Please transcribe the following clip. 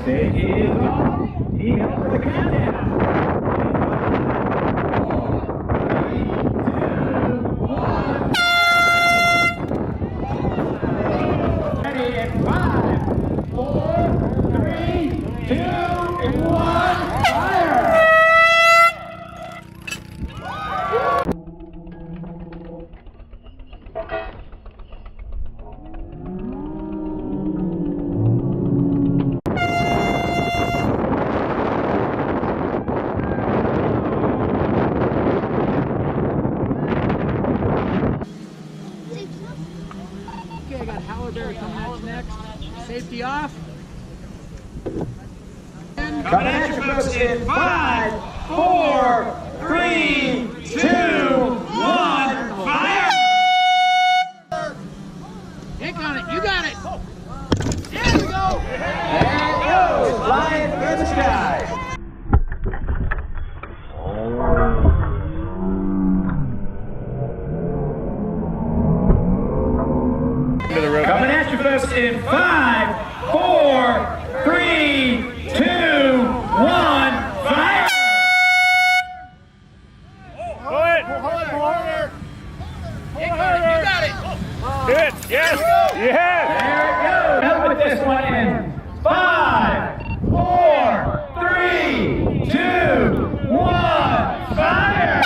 Stage is off. Need help for the countdown. 3, 2, 1. Ready in 5, 4, 3, 2, 1. Fire! Okay, I got Howler Bear coming at you next. Safety off. Coming at you folks in 5, 4, 3, 2, 1. Fire! Hink on it. You got it. There we go. There it goes, flying through the sky. Coming at you folks in 5, 4, 3, 2, 1. Fire! Hink on it. You got it. Good. Yes. Yes. There it goes. Help with this one in 5, 4, 3, 2, 1. Fire!